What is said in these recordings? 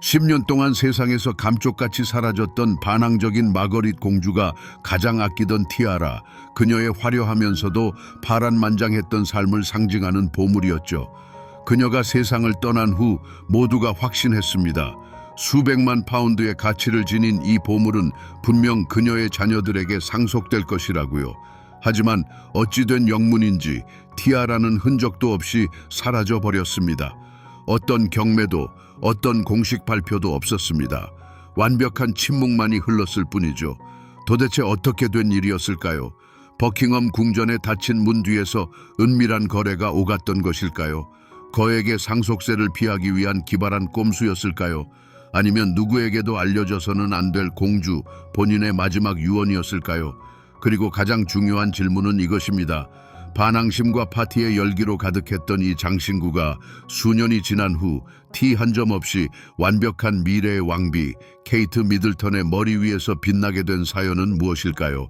10년 동안 세상에서 감쪽같이 사라졌던 반항적인 마거릿 공주가 가장 아끼던 티아라, 그녀의 화려하면서도 파란만장했던 삶을 상징하는 보물이었죠. 그녀가 세상을 떠난 후 모두가 확신했습니다. 수백만 파운드의 가치를 지닌 이 보물은 분명 그녀의 자녀들에게 상속될 것이라고요. 하지만 어찌된 영문인지 티아라는 흔적도 없이 사라져 버렸습니다. 어떤 경매도 어떤 공식 발표도 없었습니다. 완벽한 침묵만이 흘렀을 뿐이죠. 도대체 어떻게 된 일이었을까요? 버킹엄 궁전에 닫힌 문 뒤에서 은밀한 거래가 오갔던 것일까요? 거액의 상속세를 피하기 위한 기발한 꼼수였을까요? 아니면 누구에게도 알려져서는 안 될 공주, 본인의 마지막 유언이었을까요? 그리고 가장 중요한 질문은 이것입니다. 반항심과 파티의 열기로 가득했던 이 장신구가 수년이 지난 후 티 한 점 없이 완벽한 미래의 왕비 케이트 미들턴의 머리 위에서 빛나게 된 사연은 무엇일까요?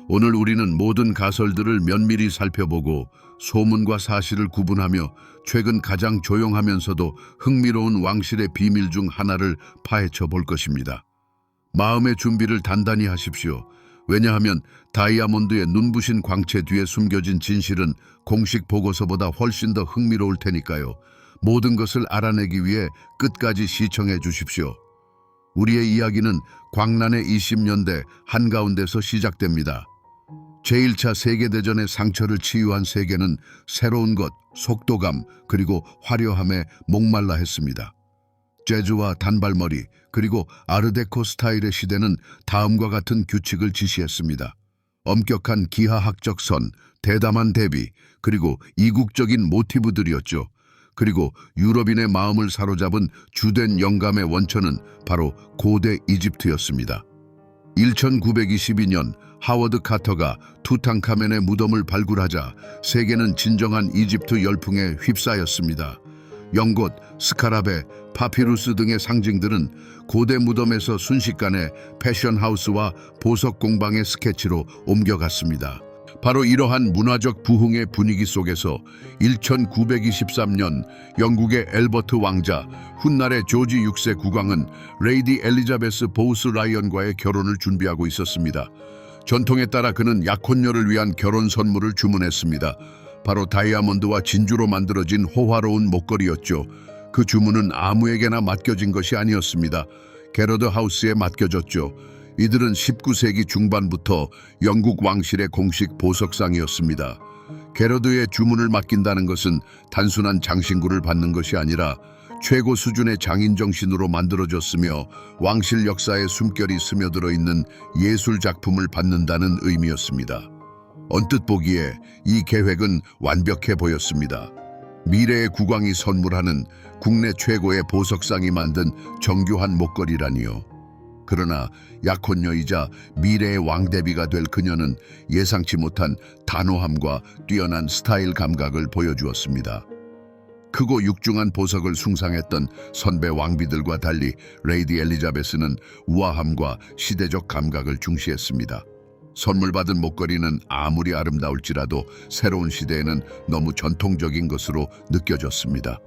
오늘 우리는 모든 가설들을 면밀히 살펴보고 소문과 사실을 구분하며 최근 가장 조용하면서도 흥미로운 왕실의 비밀 중 하나를 파헤쳐 볼 것입니다. 마음의 준비를 단단히 하십시오. 왜냐하면 다이아몬드의 눈부신 광채 뒤에 숨겨진 진실은 공식 보고서보다 훨씬 더 흥미로울 테니까요. 모든 것을 알아내기 위해 끝까지 시청해 주십시오. 우리의 이야기는 광란의 20년대 한가운데서 시작됩니다. 제1차 세계대전의 상처를 치유한 세계는 새로운 것, 속도감, 그리고 화려함에 목말라 했습니다. 재즈와 단발머리, 그리고 아르데코 스타일의 시대는 다음과 같은 규칙을 지시했습니다. 엄격한 기하학적 선, 대담한 대비, 그리고 이국적인 모티브들이었죠. 그리고 유럽인의 마음을 사로잡은 주된 영감의 원천은 바로 고대 이집트였습니다. 1922년 하워드 카터가 투탕카멘의 무덤을 발굴하자 세계는 진정한 이집트 열풍에 휩싸였습니다. 연꽃, 스카라베, 파피루스 등의 상징들은 고대 무덤에서 순식간에 패션하우스와 보석 공방의 스케치로 옮겨갔습니다. 바로 이러한 문화적 부흥의 분위기 속에서 1923년 영국의 엘버트 왕자, 훗날의 조지 6세 국왕은 레이디 엘리자베스 보우스 라이언과의 결혼을 준비하고 있었습니다. 전통에 따라 그는 약혼녀를 위한 결혼 선물을 주문했습니다. 바로 다이아몬드와 진주로 만들어진 호화로운 목걸이였죠. 그 주문은 아무에게나 맡겨진 것이 아니었습니다. 게러드 하우스에 맡겨졌죠. 이들은 19세기 중반부터 영국 왕실의 공식 보석상이었습니다. 게러드의 주문을 맡긴다는 것은 단순한 장신구를 받는 것이 아니라 최고 수준의 장인 정신으로 만들어졌으며 왕실 역사의 숨결이 스며들어 있는 예술 작품을 받는다는 의미였습니다. 언뜻 보기에 이 계획은 완벽해 보였습니다. 미래의 국왕이 선물하는 국내 최고의 보석상이 만든 정교한 목걸이라니요. 그러나 약혼녀이자 미래의 왕대비가 될 그녀는 예상치 못한 단호함과 뛰어난 스타일 감각을 보여주었습니다. 크고 육중한 보석을 숭상했던 선배 왕비들과 달리 레이디 엘리자베스는 우아함과 시대적 감각을 중시했습니다. 선물 받은 목걸이는 아무리 아름다울지라도 새로운 시대에는 너무 전통적인 것으로 느껴졌습니다.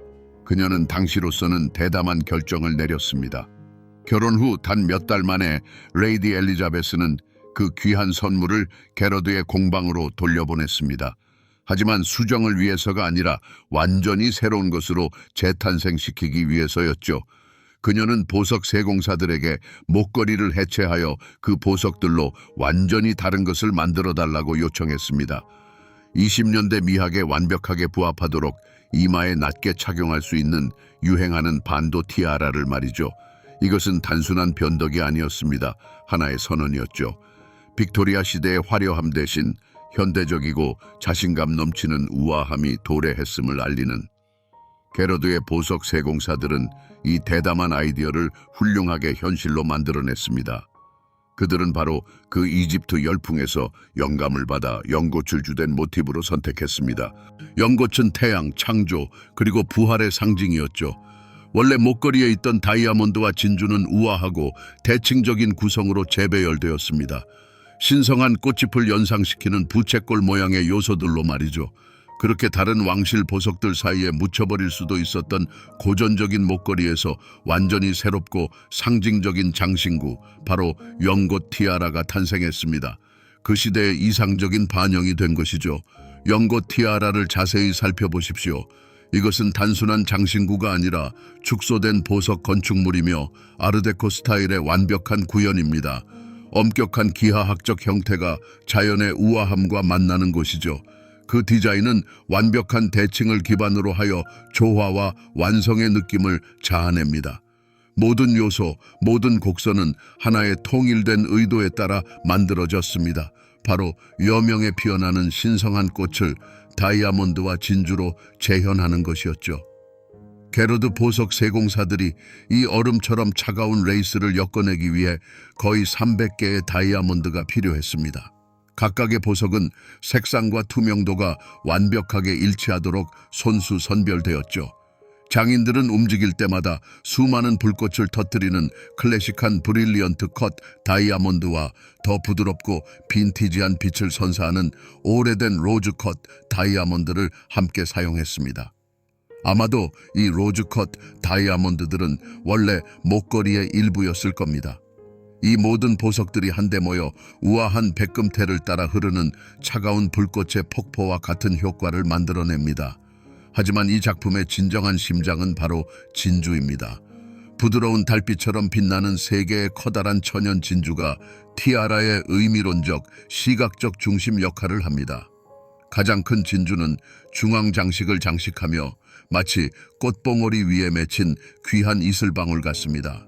그녀는 당시로서는 대담한 결정을 내렸습니다. 결혼 후 단 몇 달 만에 레이디 엘리자베스는 그 귀한 선물을 게러드의 공방으로 돌려보냈습니다. 하지만 수정을 위해서가 아니라 완전히 새로운 것으로 재탄생시키기 위해서였죠. 그녀는 보석 세공사들에게 목걸이를 해체하여 그 보석들로 완전히 다른 것을 만들어달라고 요청했습니다. 20년대 미학에 완벽하게 부합하도록 이마에 낮게 착용할 수 있는 유행하는 반도 티아라를 말이죠. 이것은 단순한 변덕이 아니었습니다. 하나의 선언이었죠. 빅토리아 시대의 화려함 대신 현대적이고 자신감 넘치는 우아함이 도래했음을 알리는. 게러드의 보석 세공사들은 이 대담한 아이디어를 훌륭하게 현실로 만들어냈습니다. 그들은 바로 그 이집트 열풍에서 영감을 받아 연꽃을 주된 모티브로 선택했습니다. 연꽃은 태양, 창조, 그리고 부활의 상징이었죠. 원래 목걸이에 있던 다이아몬드와 진주는 우아하고 대칭적인 구성으로 재배열되었습니다. 신성한 꽃잎을 연상시키는 부채꼴 모양의 요소들로 말이죠. 그렇게 다른 왕실 보석들 사이에 묻혀버릴 수도 있었던 고전적인 목걸이에서 완전히 새롭고 상징적인 장신구, 바로 연꽃 티아라가 탄생했습니다. 그 시대의 이상적인 반영이 된 것이죠. 연꽃 티아라를 자세히 살펴보십시오. 이것은 단순한 장신구가 아니라 축소된 보석 건축물이며 아르데코 스타일의 완벽한 구현입니다. 엄격한 기하학적 형태가 자연의 우아함과 만나는 곳이죠. 그 디자인은 완벽한 대칭을 기반으로 하여 조화와 완성의 느낌을 자아냅니다. 모든 요소, 모든 곡선은 하나의 통일된 의도에 따라 만들어졌습니다. 바로 여명에 피어나는 신성한 꽃을 다이아몬드와 진주로 재현하는 것이었죠. 게르드 보석 세공사들이 이 얼음처럼 차가운 레이스를 엮어내기 위해 거의 300개의 다이아몬드가 필요했습니다. 각각의 보석은 색상과 투명도가 완벽하게 일치하도록 손수선별되었죠. 장인들은 움직일 때마다 수많은 불꽃을 터뜨리는 클래식한 브릴리언트 컷 다이아몬드와 더 부드럽고 빈티지한 빛을 선사하는 오래된 로즈 컷 다이아몬드를 함께 사용했습니다. 아마도 이 로즈 컷 다이아몬드들은 원래 목걸이의 일부였을 겁니다. 이 모든 보석들이 한데 모여 우아한 백금태를 따라 흐르는 차가운 불꽃의 폭포와 같은 효과를 만들어냅니다. 하지만 이 작품의 진정한 심장은 바로 진주입니다. 부드러운 달빛처럼 빛나는 세 개의 커다란 천연 진주가 티아라의 의미론적, 시각적 중심 역할을 합니다. 가장 큰 진주는 중앙 장식을 장식하며 마치 꽃봉오리 위에 맺힌 귀한 이슬방울 같습니다.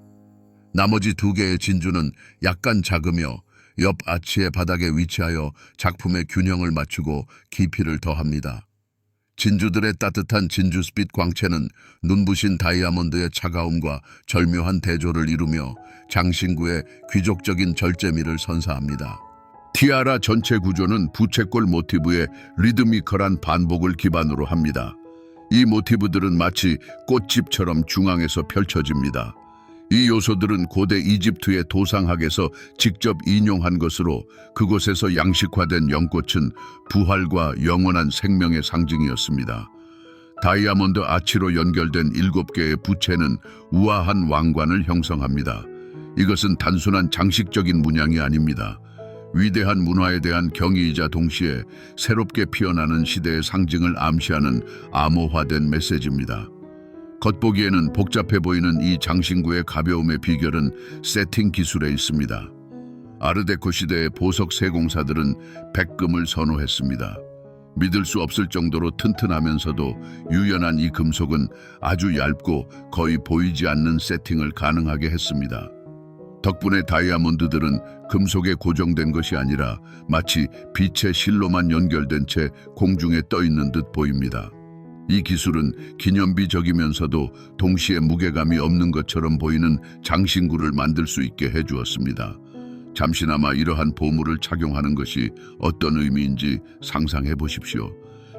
나머지 두 개의 진주는 약간 작으며 옆 아치의 바닥에 위치하여 작품의 균형을 맞추고 깊이를 더합니다. 진주들의 따뜻한 진주빛 광채는 눈부신 다이아몬드의 차가움과 절묘한 대조를 이루며 장신구의 귀족적인 절제미를 선사합니다. 티아라 전체 구조는 부채꼴 모티브의 리드미컬한 반복을 기반으로 합니다. 이 모티브들은 마치 꽃집처럼 중앙에서 펼쳐집니다. 이 요소들은 고대 이집트의 도상학에서 직접 인용한 것으로 그곳에서 양식화된 연꽃은 부활과 영원한 생명의 상징이었습니다. 다이아몬드 아치로 연결된 7개의 부채는 우아한 왕관을 형성합니다. 이것은 단순한 장식적인 문양이 아닙니다. 위대한 문화에 대한 경의이자 동시에 새롭게 피어나는 시대의 상징을 암시하는 암호화된 메시지입니다. 겉보기에는 복잡해 보이는 이 장신구의 가벼움의 비결은 세팅 기술에 있습니다. 아르데코 시대의 보석 세공사들은 백금을 선호했습니다. 믿을 수 없을 정도로 튼튼하면서도 유연한 이 금속은 아주 얇고 거의 보이지 않는 세팅을 가능하게 했습니다. 덕분에 다이아몬드들은 금속에 고정된 것이 아니라 마치 빛의 실로만 연결된 채 공중에 떠 있는 듯 보입니다. 이 기술은 기념비적이면서도 동시에 무게감이 없는 것처럼 보이는 장신구를 만들 수 있게 해주었습니다. 잠시나마 이러한 보물을 착용하는 것이 어떤 의미인지 상상해 보십시오.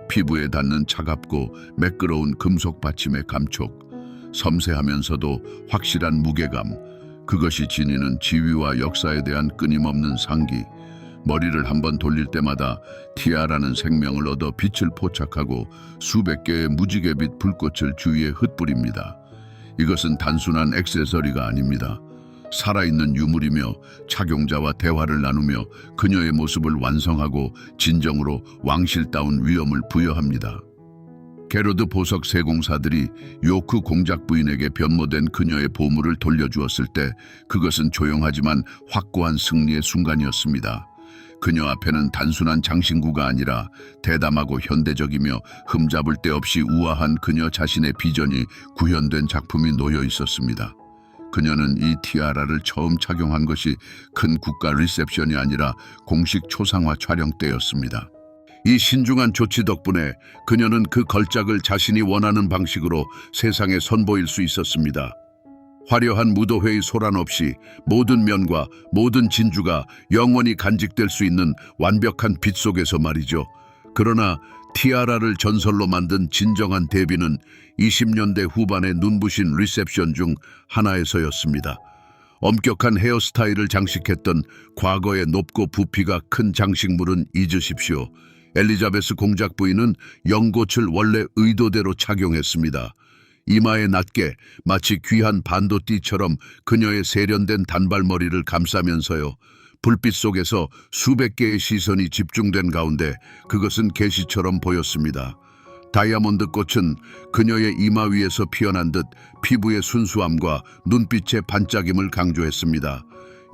피부에 닿는 차갑고 매끄러운 금속 받침의 감촉, 섬세하면서도 확실한 무게감, 그것이 지니는 지위와 역사에 대한 끊임없는 상기. 머리를 한번 돌릴 때마다 티아라는 생명을 얻어 빛을 포착하고 수백 개의 무지개빛 불꽃을 주위에 흩뿌립니다. 이것은 단순한 액세서리가 아닙니다. 살아있는 유물이며 착용자와 대화를 나누며 그녀의 모습을 완성하고 진정으로 왕실다운 위엄을 부여합니다. 게르드 보석 세공사들이 요크 공작 부인에게 변모된 그녀의 보물을 돌려주었을 때 그것은 조용하지만 확고한 승리의 순간이었습니다. 그녀 앞에는 단순한 장신구가 아니라 대담하고 현대적이며 흠잡을 데 없이 우아한 그녀 자신의 비전이 구현된 작품이 놓여 있었습니다. 그녀는 이 티아라를 처음 착용한 것이 큰 국가 리셉션이 아니라 공식 초상화 촬영 때였습니다. 이 신중한 조치 덕분에 그녀는 그 걸작을 자신이 원하는 방식으로 세상에 선보일 수 있었습니다. 화려한 무도회의 소란 없이 모든 면과 모든 진주가 영원히 간직될 수 있는 완벽한 빛 속에서 말이죠. 그러나 티아라를 전설로 만든 진정한 데뷔는 20년대 후반의 눈부신 리셉션 중 하나에서였습니다. 엄격한 헤어스타일을 장식했던 과거의 높고 부피가 큰 장식물은 잊으십시오. 엘리자베스 공작 부인은 연꽃을 원래 의도대로 착용했습니다. 이마에 낮게 마치 귀한 반도띠처럼 그녀의 세련된 단발머리를 감싸면서요. 불빛 속에서 수백 개의 시선이 집중된 가운데 그것은 계시처럼 보였습니다. 다이아몬드 꽃은 그녀의 이마 위에서 피어난 듯 피부의 순수함과 눈빛의 반짝임을 강조했습니다.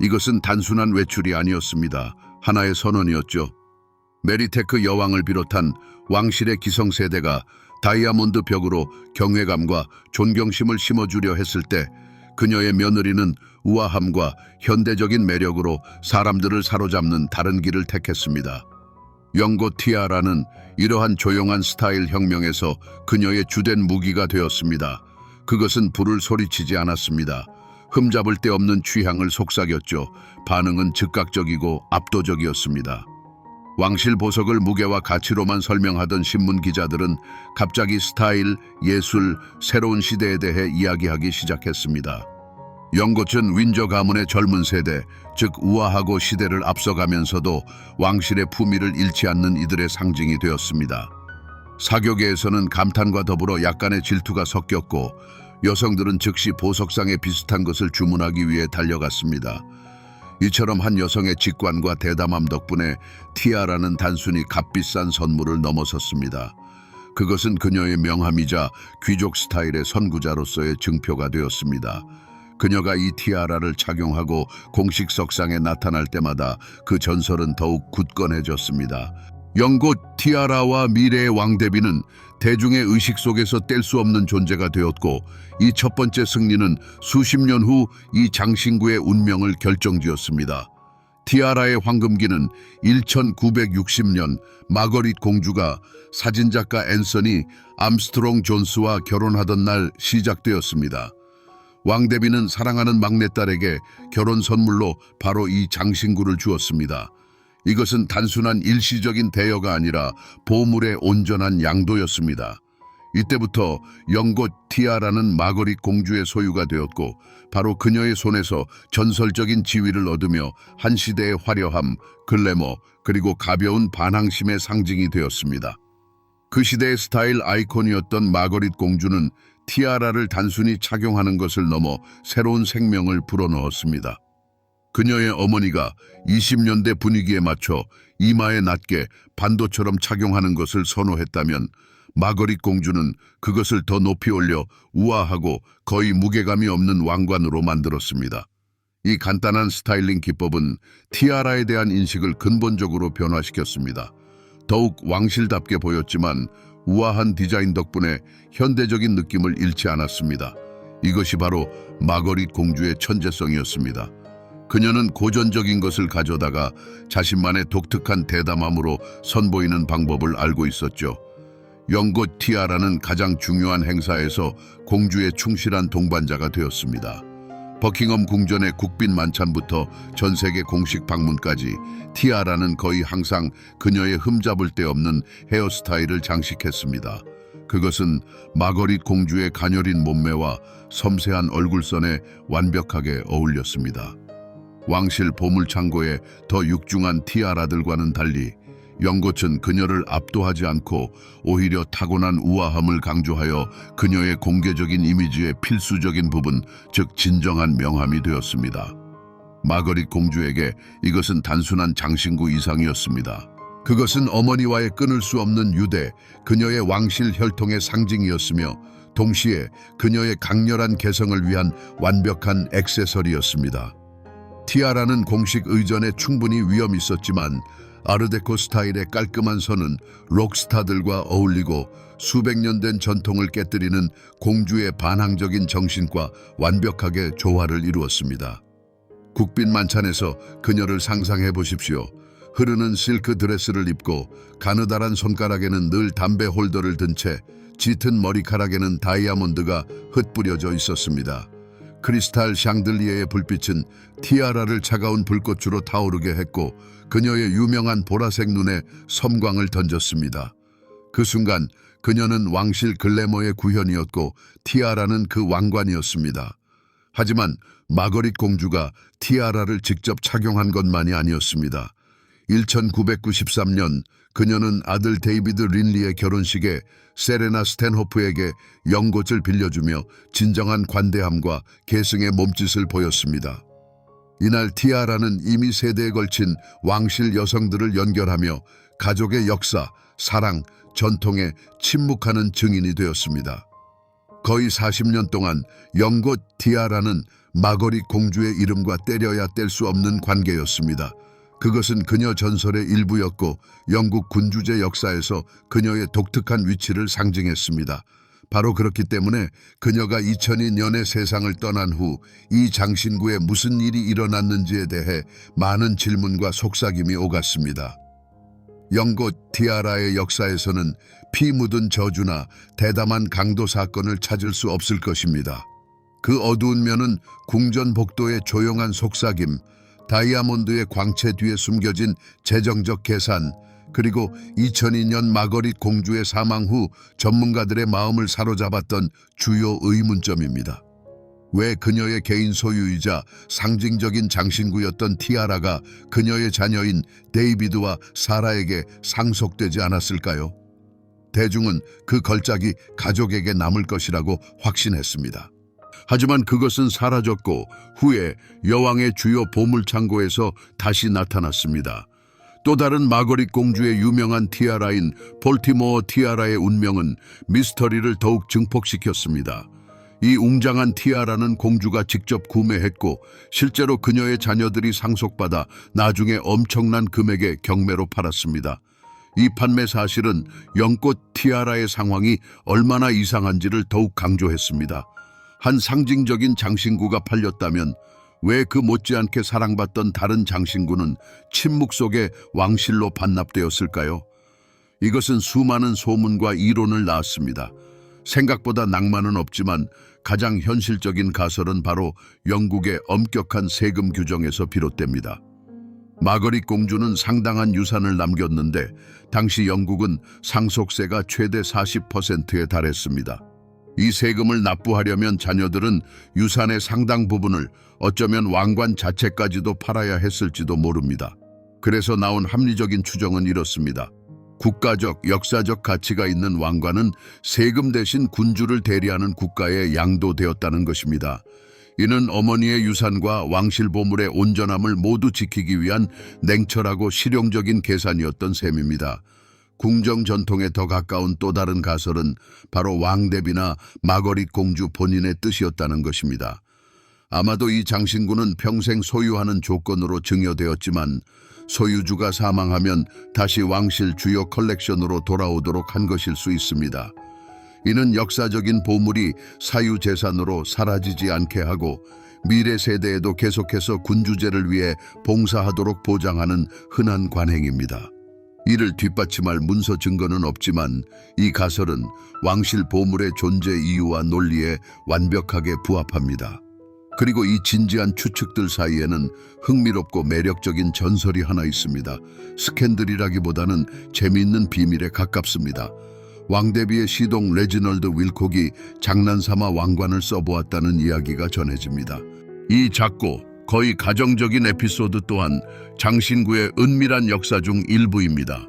이것은 단순한 외출이 아니었습니다. 하나의 선언이었죠. 메리테크 여왕을 비롯한 왕실의 기성세대가 다이아몬드 벽으로 경외감과 존경심을 심어주려 했을 때 그녀의 며느리는 우아함과 현대적인 매력으로 사람들을 사로잡는 다른 길을 택했습니다. 연꽃 티아라는 이러한 조용한 스타일 혁명에서 그녀의 주된 무기가 되었습니다. 그것은 불을 소리치지 않았습니다. 흠잡을 데 없는 취향을 속삭였죠. 반응은 즉각적이고 압도적이었습니다. 왕실 보석을 무게와 가치로만 설명하던 신문 기자들은 갑자기 스타일, 예술, 새로운 시대에 대해 이야기하기 시작했습니다. 연꽃은 윈저 가문의 젊은 세대, 즉 우아하고 시대를 앞서가면서도 왕실의 품위를 잃지 않는 이들의 상징이 되었습니다. 사교계에서는 감탄과 더불어 약간의 질투가 섞였고 여성들은 즉시 보석상에 비슷한 것을 주문하기 위해 달려갔습니다. 이처럼 한 여성의 직관과 대담함 덕분에 티아라는 단순히 값비싼 선물을 넘어섰습니다. 그것은 그녀의 명함이자 귀족 스타일의 선구자로서의 증표가 되었습니다. 그녀가 이 티아라를 착용하고 공식 석상에 나타날 때마다 그 전설은 더욱 굳건해졌습니다. 연꽃 티아라와 미래의 왕대비는 대중의 의식 속에서 뗄 수 없는 존재가 되었고 이 첫 번째 승리는 수십 년 후 이 장신구의 운명을 결정지었습니다. 티아라의 황금기는 1960년 마거릿 공주가 사진작가 앤서니 암스트롱 존스와 결혼하던 날 시작되었습니다. 왕대비는 사랑하는 막내딸에게 결혼 선물로 바로 이 장신구를 주었습니다. 이것은 단순한 일시적인 대여가 아니라 보물의 온전한 양도였습니다. 이때부터 연꽃 티아라는 마거릿 공주의 소유가 되었고 바로 그녀의 손에서 전설적인 지위를 얻으며 한 시대의 화려함, 글래머, 그리고 가벼운 반항심의 상징이 되었습니다. 그 시대의 스타일 아이콘이었던 마거릿 공주는 티아라를 단순히 착용하는 것을 넘어 새로운 생명을 불어넣었습니다. 그녀의 어머니가 20년대 분위기에 맞춰 이마에 낮게 반도처럼 착용하는 것을 선호했다면 마거릿 공주는 그것을 더 높이 올려 우아하고 거의 무게감이 없는 왕관으로 만들었습니다. 이 간단한 스타일링 기법은 티아라에 대한 인식을 근본적으로 변화시켰습니다. 더욱 왕실답게 보였지만 우아한 디자인 덕분에 현대적인 느낌을 잃지 않았습니다. 이것이 바로 마거릿 공주의 천재성이었습니다. 그녀는 고전적인 것을 가져다가 자신만의 독특한 대담함으로 선보이는 방법을 알고 있었죠. 연꽃 티아라는 가장 중요한 행사에서 공주의 충실한 동반자가 되었습니다. 버킹엄 궁전의 국빈 만찬부터 전 세계 공식 방문까지 티아라는 거의 항상 그녀의 흠잡을 데 없는 헤어스타일을 장식했습니다. 그것은 마거릿 공주의 가녀린 몸매와 섬세한 얼굴선에 완벽하게 어울렸습니다. 왕실 보물창고의 더 육중한 티아라들과는 달리 연꽃은 그녀를 압도하지 않고 오히려 타고난 우아함을 강조하여 그녀의 공개적인 이미지의 필수적인 부분, 즉 진정한 명함이 되었습니다. 마거릿 공주에게 이것은 단순한 장신구 이상이었습니다. 그것은 어머니와의 끊을 수 없는 유대, 그녀의 왕실 혈통의 상징이었으며 동시에 그녀의 강렬한 개성을 위한 완벽한 액세서리였습니다. 티아라는 공식 의전에 충분히 위엄이 있었지만 아르데코 스타일의 깔끔한 선은 록스타들과 어울리고 수백 년 된 전통을 깨뜨리는 공주의 반항적인 정신과 완벽하게 조화를 이루었습니다. 국빈 만찬에서 그녀를 상상해 보십시오. 흐르는 실크 드레스를 입고 가느다란 손가락에는 늘 담배 홀더를 든 채 짙은 머리카락에는 다이아몬드가 흩뿌려져 있었습니다. 크리스탈 샹들리에의 불빛은 티아라를 차가운 불꽃으로 타오르게 했고 그녀의 유명한 보라색 눈에 섬광을 던졌습니다. 그 순간 그녀는 왕실 글래머의 구현이었고 티아라는 그 왕관이었습니다. 하지만 마거릿 공주가 티아라를 직접 착용한 것만이 아니었습니다. 1993년 그녀는 아들 데이비드 린리의 결혼식에 세레나 스탠호프에게 연꽃을 빌려주며 진정한 관대함과 계승의 몸짓을 보였습니다. 이날 티아라는 이미 세대에 걸친 왕실 여성들을 연결하며 가족의 역사, 사랑, 전통에 침묵하는 증인이 되었습니다. 거의 40년 동안 연꽃 티아라는 마거릿 공주의 이름과 때려야 뗄 수 없는 관계였습니다. 그것은 그녀 전설의 일부였고 영국 군주제 역사에서 그녀의 독특한 위치를 상징했습니다. 바로 그렇기 때문에 그녀가 2002년에 세상을 떠난 후 이 장신구에 무슨 일이 일어났는지에 대해 많은 질문과 속삭임이 오갔습니다. 연꽃 티아라의 역사에서는 피 묻은 저주나 대담한 강도 사건을 찾을 수 없을 것입니다. 그 어두운 면은 궁전 복도의 조용한 속삭임, 다이아몬드의 광채 뒤에 숨겨진 재정적 계산, 그리고 2002년 마거릿 공주의 사망 후 전문가들의 마음을 사로잡았던 주요 의문점입니다. 왜 그녀의 개인 소유이자 상징적인 장신구였던 티아라가 그녀의 자녀인 데이비드와 사라에게 상속되지 않았을까요? 대중은 그 걸작이 가족에게 남을 것이라고 확신했습니다. 하지만 그것은 사라졌고 후에 여왕의 주요 보물창고에서 다시 나타났습니다. 또 다른 마거릿 공주의 유명한 티아라인 볼티모어 티아라의 운명은 미스터리를 더욱 증폭시켰습니다. 이 웅장한 티아라는 공주가 직접 구매했고 실제로 그녀의 자녀들이 상속받아 나중에 엄청난 금액의 경매로 팔았습니다. 이 판매 사실은 연꽃 티아라의 상황이 얼마나 이상한지를 더욱 강조했습니다. 한 상징적인 장신구가 팔렸다면 왜 그 못지않게 사랑받던 다른 장신구는 침묵 속에 왕실로 반납되었을까요? 이것은 수많은 소문과 이론을 낳았습니다. 생각보다 낭만은 없지만 가장 현실적인 가설은 바로 영국의 엄격한 세금 규정에서 비롯됩니다. 마거릿 공주는 상당한 유산을 남겼는데 당시 영국은 상속세가 최대 40%에 달했습니다. 이 세금을 납부하려면 자녀들은 유산의 상당 부분을 어쩌면 왕관 자체까지도 팔아야 했을지도 모릅니다. 그래서 나온 합리적인 추정은 이렇습니다. 국가적, 역사적 가치가 있는 왕관은 세금 대신 군주를 대리하는 국가에 양도되었다는 것입니다. 이는 어머니의 유산과 왕실 보물의 온전함을 모두 지키기 위한 냉철하고 실용적인 계산이었던 셈입니다. 궁정 전통에 더 가까운 또 다른 가설은 바로 왕대비나 마거릿 공주 본인의 뜻이었다는 것입니다. 아마도 이 장신구는 평생 소유하는 조건으로 증여되었지만 소유주가 사망하면 다시 왕실 주요 컬렉션으로 돌아오도록 한 것일 수 있습니다. 이는 역사적인 보물이 사유재산으로 사라지지 않게 하고 미래 세대에도 계속해서 군주제를 위해 봉사하도록 보장하는 흔한 관행입니다. 이를 뒷받침할 문서 증거는 없지만 이 가설은 왕실 보물의 존재 이유와 논리에 완벽하게 부합합니다. 그리고 이 진지한 추측들 사이에는 흥미롭고 매력적인 전설이 하나 있습니다. 스캔들이라기보다는 재미있는 비밀에 가깝습니다. 왕대비의 시동 레지널드 윌콕이 장난삼아 왕관을 써보았다는 이야기가 전해집니다. 이 작고 거의 가정적인 에피소드 또한 장신구의 은밀한 역사 중 일부입니다.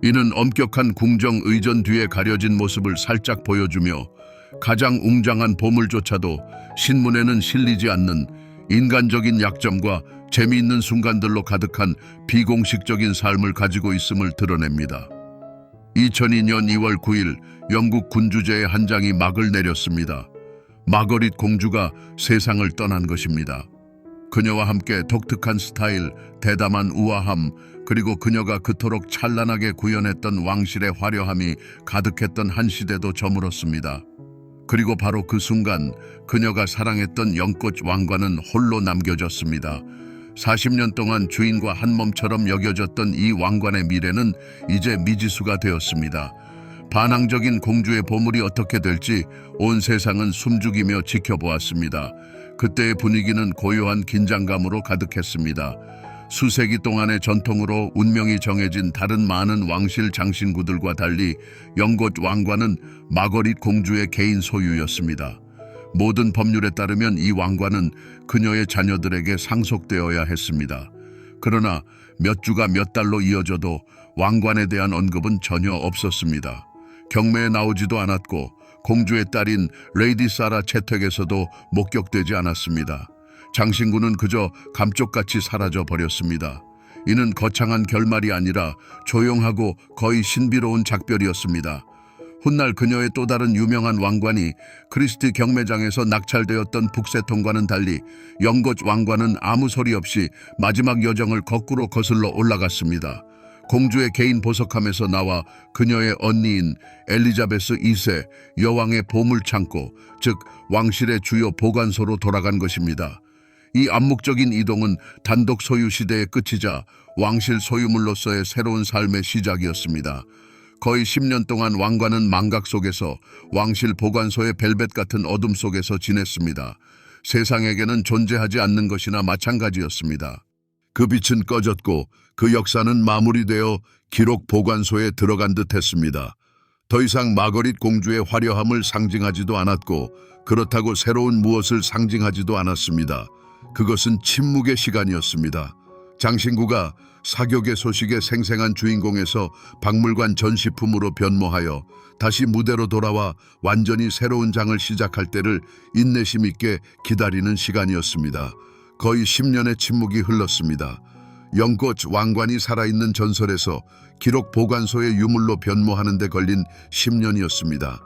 이는 엄격한 궁정 의전 뒤에 가려진 모습을 살짝 보여주며 가장 웅장한 보물조차도 신문에는 실리지 않는 인간적인 약점과 재미있는 순간들로 가득한 비공식적인 삶을 가지고 있음을 드러냅니다. 2002년 2월 9일 영국 군주제의 한 장이 막을 내렸습니다. 마거릿 공주가 세상을 떠난 것입니다. 그녀와 함께 독특한 스타일, 대담한 우아함, 그리고 그녀가 그토록 찬란하게 구현했던 왕실의 화려함이 가득했던 한 시대도 저물었습니다. 그리고 바로 그 순간 그녀가 사랑했던 연꽃 왕관은 홀로 남겨졌습니다. 40년 동안 주인과 한 몸처럼 여겨졌던 이 왕관의 미래는 이제 미지수가 되었습니다. 반항적인 공주의 보물이 어떻게 될지 온 세상은 숨죽이며 지켜보았습니다. 그때의 분위기는 고요한 긴장감으로 가득했습니다. 수세기 동안의 전통으로 운명이 정해진 다른 많은 왕실 장신구들과 달리 연꽃 왕관은 마거릿 공주의 개인 소유였습니다. 모든 법률에 따르면 이 왕관은 그녀의 자녀들에게 상속되어야 했습니다. 그러나 몇 주가 몇 달로 이어져도 왕관에 대한 언급은 전혀 없었습니다. 경매에 나오지도 않았고 공주의 딸인 레이디 사라 채택에서도 목격되지 않았습니다. 장신구는 그저 감쪽같이 사라져 버렸습니다. 이는 거창한 결말이 아니라 조용하고 거의 신비로운 작별이었습니다. 훗날 그녀의 또 다른 유명한 왕관이 크리스티 경매장에서 낙찰되었던 북새통과는 달리 연곶 왕관은 아무 소리 없이 마지막 여정을 거꾸로 거슬러 올라갔습니다. 공주의 개인 보석함에서 나와 그녀의 언니인 엘리자베스 2세 여왕의 보물창고, 즉 왕실의 주요 보관소로 돌아간 것입니다. 이 암묵적인 이동은 단독 소유 시대의 끝이자 왕실 소유물로서의 새로운 삶의 시작이었습니다. 거의 10년 동안 왕관은 망각 속에서 왕실 보관소의 벨벳 같은 어둠 속에서 지냈습니다. 세상에게는 존재하지 않는 것이나 마찬가지였습니다. 그 빛은 꺼졌고 그 역사는 마무리되어 기록 보관소에 들어간 듯 했습니다. 더 이상 마거릿 공주의 화려함을 상징하지도 않았고 그렇다고 새로운 무엇을 상징하지도 않았습니다. 그것은 침묵의 시간이었습니다. 장신구가 사격의 소식의 생생한 주인공에서 박물관 전시품으로 변모하여 다시 무대로 돌아와 완전히 새로운 장을 시작할 때를 인내심 있게 기다리는 시간이었습니다. 거의 10년의 침묵이 흘렀습니다. 연곶 왕관이 살아있는 전설에서 기록 보관소의 유물로 변모하는 데 걸린 10년이었습니다.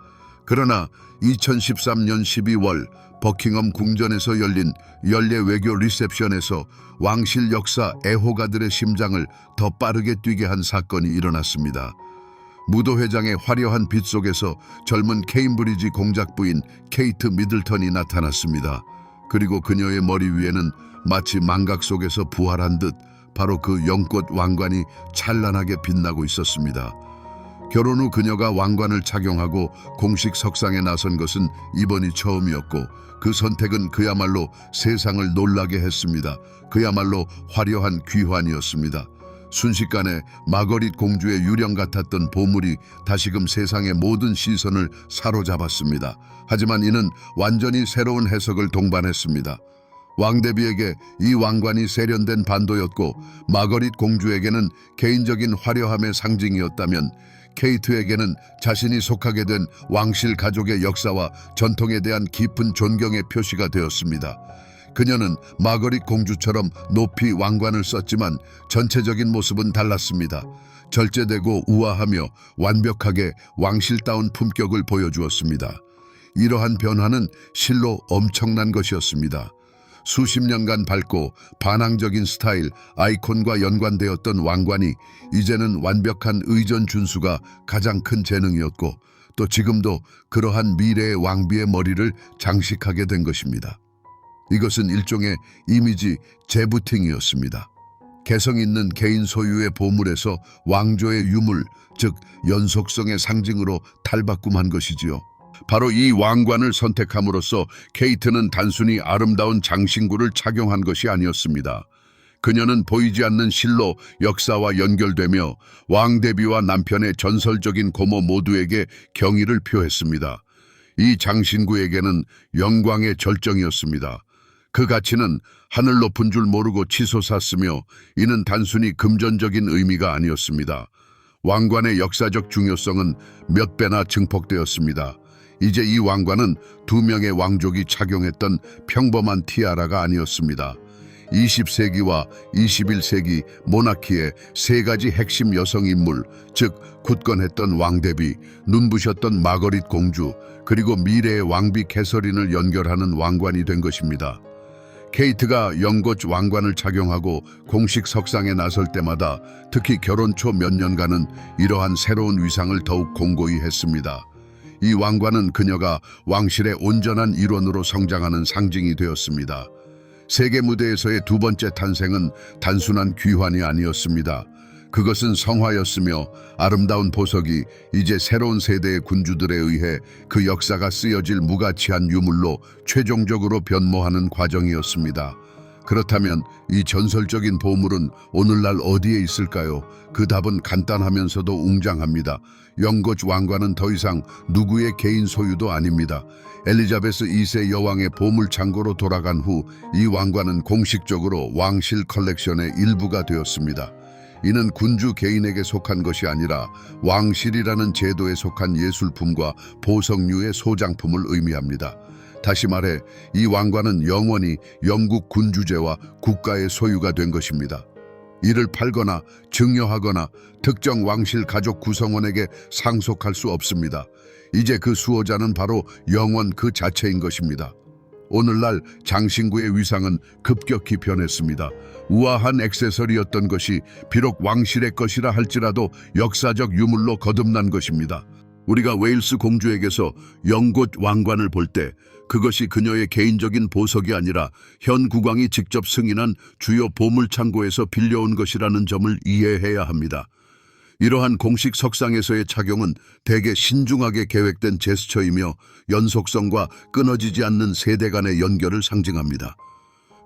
그러나 2013년 12월 버킹엄 궁전에서 열린 연례 외교 리셉션에서 왕실 역사 애호가들의 심장을 더 빠르게 뛰게 한 사건이 일어났습니다. 무도회장의 화려한 빛 속에서 젊은 케임브리지 공작 부인 케이트 미들턴이 나타났습니다. 그리고 그녀의 머리 위에는 마치 망각 속에서 부활한 듯 바로 그 연곶 왕관이 찬란하게 빛나고 있었습니다. 결혼 후 그녀가 왕관을 착용하고 공식 석상에 나선 것은 이번이 처음이었고 그 선택은 그야말로 세상을 놀라게 했습니다. 그야말로 화려한 귀환이었습니다. 순식간에 마거릿 공주의 유령 같았던 보물이 다시금 세상의 모든 시선을 사로잡았습니다. 하지만 이는 완전히 새로운 해석을 동반했습니다. 왕대비에게 이 왕관이 세련된 반도였고 마거릿 공주에게는 개인적인 화려함의 상징이었다면 케이트에게는 자신이 속하게 된 왕실 가족의 역사와 전통에 대한 깊은 존경의 표시가 되었습니다. 그녀는 마거릿 공주처럼 높이 왕관을 썼지만 전체적인 모습은 달랐습니다. 절제되고 우아하며 완벽하게 왕실다운 품격을 보여주었습니다. 이러한 변화는 실로 엄청난 것이었습니다. 수십 년간 밝고 반항적인 스타일, 아이콘과 연관되었던 왕관이 이제는 완벽한 의전 준수가 가장 큰 재능이었고 또 지금도 그러한 미래의 왕비의 머리를 장식하게 된 것입니다. 이것은 일종의 이미지 재부팅이었습니다. 개성 있는 개인 소유의 보물에서 왕조의 유물, 즉 연속성의 상징으로 탈바꿈한 것이지요. 바로 이 왕관을 선택함으로써 케이트는 단순히 아름다운 장신구를 착용한 것이 아니었습니다. 그녀는 보이지 않는 실로 역사와 연결되며 왕대비와 남편의 전설적인 고모 모두에게 경의를 표했습니다. 이 장신구에게는 영광의 절정이었습니다. 그 가치는 하늘 높은 줄 모르고 치솟았으며 이는 단순히 금전적인 의미가 아니었습니다. 왕관의 역사적 중요성은 몇 배나 증폭되었습니다. 이제 이 왕관은 두 명의 왕족이 착용했던 평범한 티아라가 아니었습니다. 20세기와 21세기 모나키의 세 가지 핵심 여성 인물, 즉 굳건했던 왕대비, 눈부셨던 마거릿 공주, 그리고 미래의 왕비 캐서린을 연결하는 왕관이 된 것입니다. 케이트가 연곶 왕관을 착용하고 공식 석상에 나설 때마다 특히 결혼 초 몇 년간은 이러한 새로운 위상을 더욱 공고히 했습니다. 이 왕관은 그녀가 왕실의 온전한 일원으로 성장하는 상징이 되었습니다. 세계 무대에서의 두 번째 탄생은 단순한 귀환이 아니었습니다. 그것은 성화였으며 아름다운 보석이 이제 새로운 세대의 군주들에 의해 그 역사가 쓰여질 무가치한 유물로 최종적으로 변모하는 과정이었습니다. 그렇다면 이 전설적인 보물은 오늘날 어디에 있을까요? 그 답은 간단하면서도 웅장합니다. 영국 왕관은 더 이상 누구의 개인 소유도 아닙니다. 엘리자베스 2세 여왕의 보물창고로 돌아간 후 이 왕관은 공식적으로 왕실 컬렉션의 일부가 되었습니다. 이는 군주 개인에게 속한 것이 아니라 왕실이라는 제도에 속한 예술품과 보석류의 소장품을 의미합니다. 다시 말해 이 왕관은 영원히 영국 군주제와 국가의 소유가 된 것입니다. 이를 팔거나 증여하거나 특정 왕실 가족 구성원에게 상속할 수 없습니다. 이제 그 수호자는 바로 영원 그 자체인 것입니다. 오늘날 장신구의 위상은 급격히 변했습니다. 우아한 액세서리였던 것이 비록 왕실의 것이라 할지라도 역사적 유물로 거듭난 것입니다. 우리가 웨일스 공주에게서 영국 왕관을 볼 때 그것이 그녀의 개인적인 보석이 아니라 현 국왕이 직접 승인한 주요 보물창고에서 빌려온 것이라는 점을 이해해야 합니다. 이러한 공식 석상에서의 착용은 대개 신중하게 계획된 제스처이며 연속성과 끊어지지 않는 세대 간의 연결을 상징합니다.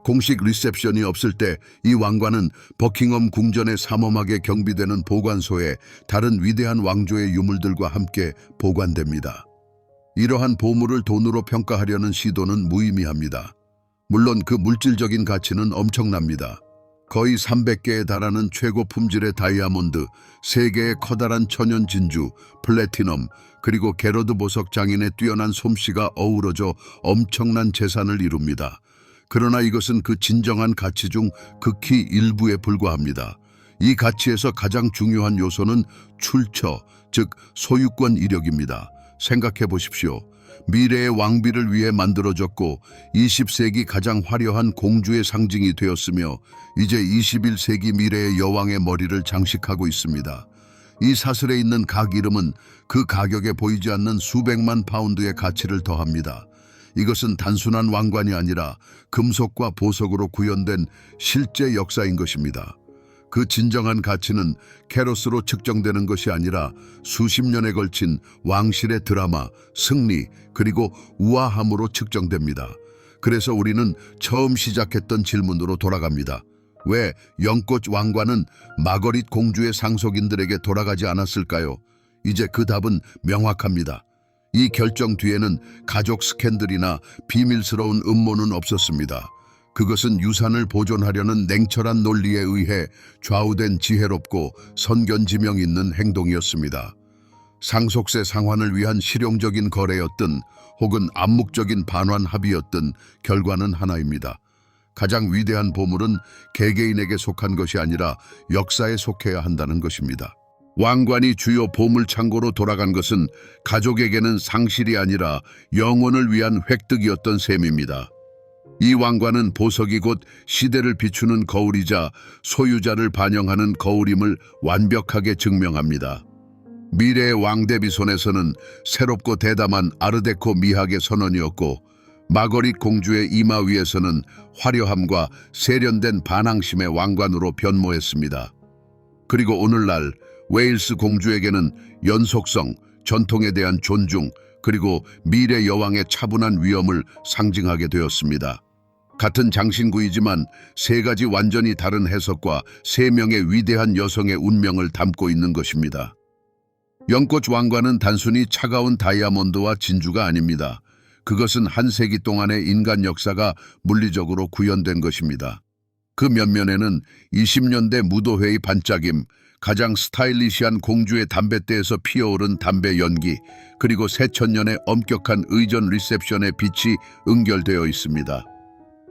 공식 리셉션이 없을 때 이 왕관은 버킹엄 궁전에 삼엄하게 경비되는 보관소에 다른 위대한 왕조의 유물들과 함께 보관됩니다. 이러한 보물을 돈으로 평가하려는 시도는 무의미합니다. 물론 그 물질적인 가치는 엄청납니다. 거의 300개에 달하는 최고 품질의 다이아몬드, 3개의 커다란 천연 진주, 플래티넘, 그리고 게러드 보석 장인의 뛰어난 솜씨가 어우러져 엄청난 재산을 이룹니다. 그러나 이것은 그 진정한 가치 중 극히 일부에 불과합니다. 이 가치에서 가장 중요한 요소는 출처, 즉 소유권 이력입니다. 생각해 보십시오. 미래의 왕비를 위해 만들어졌고 20세기 가장 화려한 공주의 상징이 되었으며 이제 21세기 미래의 여왕의 머리를 장식하고 있습니다. 이 사슬에 있는 각 이름은 그 가격에 보이지 않는 수백만 파운드의 가치를 더합니다. 이것은 단순한 왕관이 아니라 금속과 보석으로 구현된 실제 역사인 것입니다. 그 진정한 가치는 캐럿으로 측정되는 것이 아니라 수십 년에 걸친 왕실의 드라마, 승리, 그리고 우아함으로 측정됩니다. 그래서 우리는 처음 시작했던 질문으로 돌아갑니다. 왜 영국 왕관은 마거릿 공주의 상속인들에게 돌아가지 않았을까요? 이제 그 답은 명확합니다. 이 결정 뒤에는 가족 스캔들이나 비밀스러운 음모는 없었습니다. 그것은 유산을 보존하려는 냉철한 논리에 의해 좌우된 지혜롭고 선견지명 있는 행동이었습니다. 상속세 상환을 위한 실용적인 거래였든 혹은 암묵적인 반환 합의였든 결과는 하나입니다. 가장 위대한 보물은 개개인에게 속한 것이 아니라 역사에 속해야 한다는 것입니다. 왕관이 주요 보물창고로 돌아간 것은 가족에게는 상실이 아니라 영혼을 위한 획득이었던 셈입니다. 이 왕관은 보석이 곧 시대를 비추는 거울이자 소유자를 반영하는 거울임을 완벽하게 증명합니다. 미래의 왕대비 손에서는 새롭고 대담한 아르데코 미학의 선언이었고 마거릿 공주의 이마 위에서는 화려함과 세련된 반항심의 왕관으로 변모했습니다. 그리고 오늘날 웨일스 공주에게는 연속성, 전통에 대한 존중, 그리고 미래 여왕의 차분한 위엄을 상징하게 되었습니다. 같은 장신구이지만 세 가지 완전히 다른 해석과 세 명의 위대한 여성의 운명을 담고 있는 것입니다. 영국 왕관은 단순히 차가운 다이아몬드와 진주가 아닙니다. 그것은 한 세기 동안의 인간 역사가 물리적으로 구현된 것입니다. 그 면면에는 20년대 무도회의 반짝임, 가장 스타일리시한 공주의 담뱃대에서 피어오른 담배 연기, 그리고 새천년의 엄격한 의전 리셉션의 빛이 응결되어 있습니다.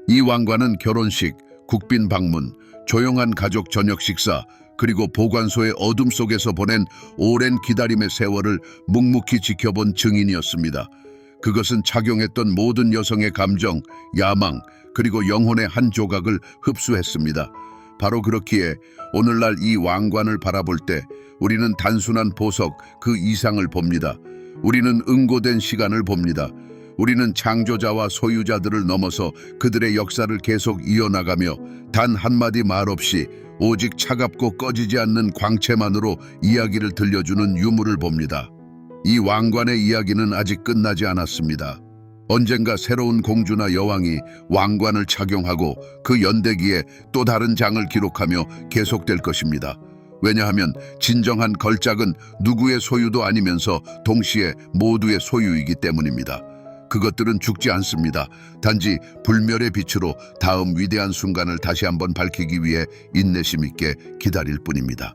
이 왕관은 결혼식, 국빈 방문, 조용한 가족 저녁 식사, 그리고 보관소의 어둠 속에서 보낸 오랜 기다림의 세월을 묵묵히 지켜본 증인이었습니다. 그것은 착용했던 모든 여성의 감정, 야망, 그리고 영혼의 한 조각을 흡수했습니다. 바로 그렇기에 오늘날 이 왕관을 바라볼 때 우리는 단순한 보석 그 이상을 봅니다. 우리는 응고된 시간을 봅니다. 우리는 창조자와 소유자들을 넘어서 그들의 역사를 계속 이어나가며 단 한마디 말 없이 오직 차갑고 꺼지지 않는 광채만으로 이야기를 들려주는 유물을 봅니다. 이 왕관의 이야기는 아직 끝나지 않았습니다. 언젠가 새로운 공주나 여왕이 왕관을 착용하고 그 연대기에 또 다른 장을 기록하며 계속될 것입니다. 왜냐하면 진정한 걸작은 누구의 소유도 아니면서 동시에 모두의 소유이기 때문입니다. 그것들은 죽지 않습니다. 단지 불멸의 빛으로 다음 위대한 순간을 다시 한번 밝히기 위해 인내심 있게 기다릴 뿐입니다.